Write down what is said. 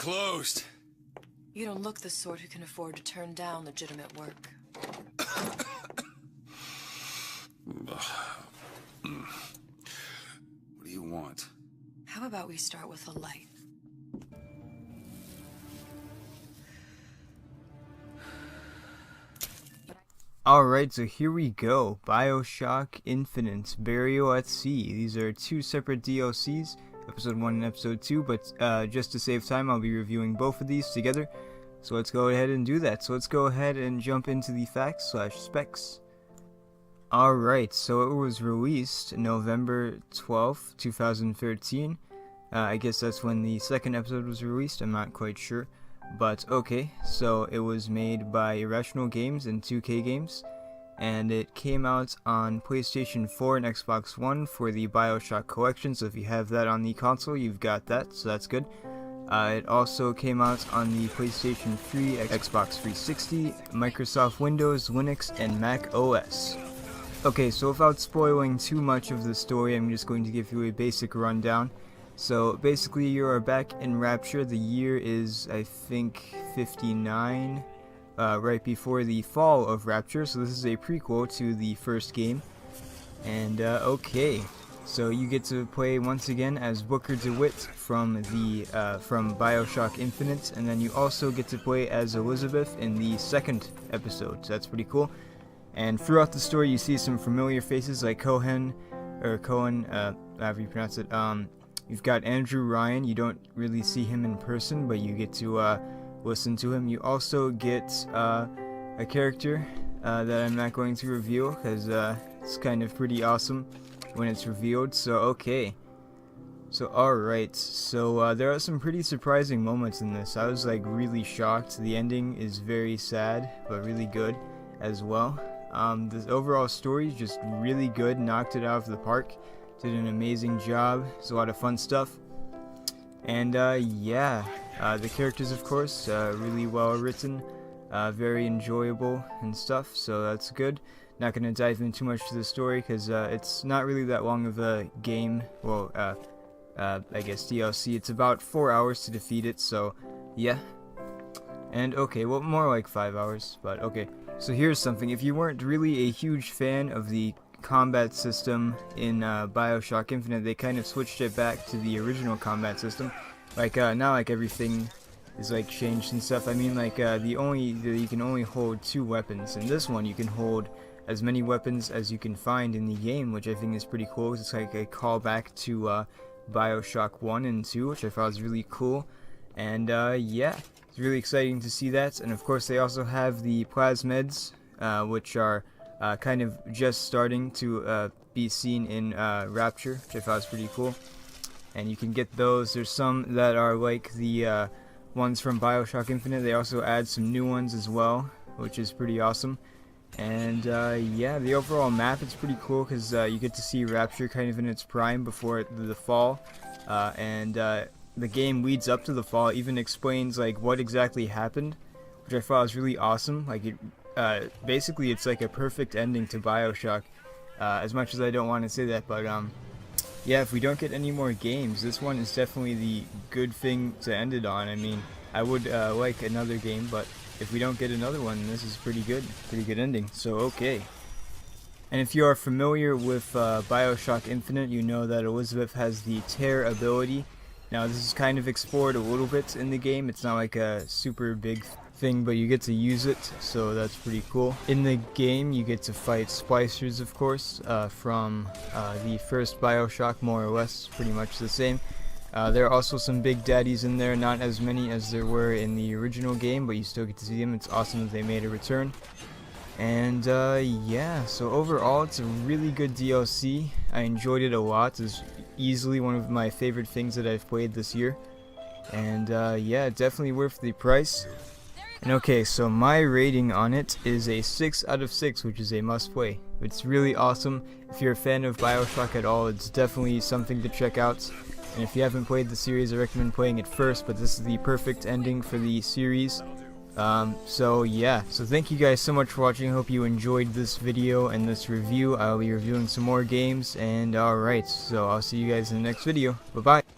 closed. You don't look the sort who can afford to turn down legitimate work. What do you want? How about we start with a light? Alright, so here we go. BioShock Infinite, Burial at Sea. These are two separate DLCs, Episode 1 and Episode 2, but just to save time, I'll be reviewing both of these together. So let's go ahead and do that. So let's go ahead and jump into the facts/specs. Alright, so it was released November 12th, 2013. I guess that's when the second episode was released, I'm not quite sure. But okay, so it was made by Irrational Games and 2K Games, and it came out on PlayStation 4 and Xbox One for the BioShock collection, so if you have that on the console, you've got that, so that's good. It also came out on the PlayStation 3, Xbox 360, Microsoft Windows, Linux, and Mac OS. Okay, so without spoiling too much of the story, I'm just going to give you a basic rundown. So basically you are back in Rapture. The year is, I think, 59, right before the fall of Rapture, so this is a prequel to the first game. And okay, so you get to play once again as Booker DeWitt from BioShock Infinite, and then you also get to play as Elizabeth in the second episode, so that's pretty cool. And throughout the story you see some familiar faces like Cohen, however you pronounce it. You've got Andrew Ryan. You don't really see him in person, but you get to listen to him. You also get a character that I'm not going to reveal because it's kind of pretty awesome when it's revealed. So okay. So alright. So there are some pretty surprising moments in this. I was like really shocked. The ending is very sad, but really good as well. The overall story is just really good. Knocked it out of the park. Did an amazing job. It's a lot of fun stuff. And yeah, the characters, of course, really well written, very enjoyable and stuff, so that's good. Not going to dive in too much to the story because it's not really that long of a game. Well, I guess DLC. It's about 4 hours to defeat it, so yeah. And okay, well, more like 5 hours, but okay. So here's something. If you weren't really a huge fan of the combat system in BioShock Infinite, they kind of switched it back to the original combat system. Like now, like everything is like changed and stuff. I mean, like you can only hold 2 weapons. In this one, you can hold as many weapons as you can find in the game, which I think is pretty cool. It's like a callback to BioShock 1 and 2, which I thought was really cool. And yeah, it's really exciting to see that. And of course, they also have the plasmids, which are kind of just starting to be seen in Rapture, which I thought was pretty cool. And you can get those. There's some that are like the ones from BioShock Infinite. They also add some new ones as well, which is pretty awesome. And yeah, the overall map is pretty cool because you get to see Rapture kind of in its prime before the fall. And the game leads up to the fall, even explains like what exactly happened, which I thought was really awesome. Like it basically it's like a perfect ending to BioShock, as much as I don't want to say that, but yeah, if we don't get any more games, this one is definitely the good thing to end it on. I mean, I would like another game, but if we don't get another one, this is pretty good ending, so okay. And if you are familiar with BioShock Infinite, you know that Elizabeth has the tear ability. Now this is kind of explored a little bit in the game. It's not like a super big thing, but you get to use it, so that's pretty cool. In the game, you get to fight splicers, of course, from the first BioShock, more or less, pretty much the same. There are also some big daddies in there, not as many as there were in the original game, but you still get to see them. It's awesome that they made a return. And yeah, so overall, it's a really good DLC. I enjoyed it a lot. It's easily one of my favorite things that I've played this year. And yeah, definitely worth the price. And okay, so my rating on it is a 6 out of 6, which is a must-play. It's really awesome. If you're a fan of BioShock at all, it's definitely something to check out. And if you haven't played the series, I recommend playing it first, but this is the perfect ending for the series. So yeah, so thank you guys so much for watching. I hope you enjoyed this video and this review. I'll be reviewing some more games, and alright, so I'll see you guys in the next video. Bye-bye.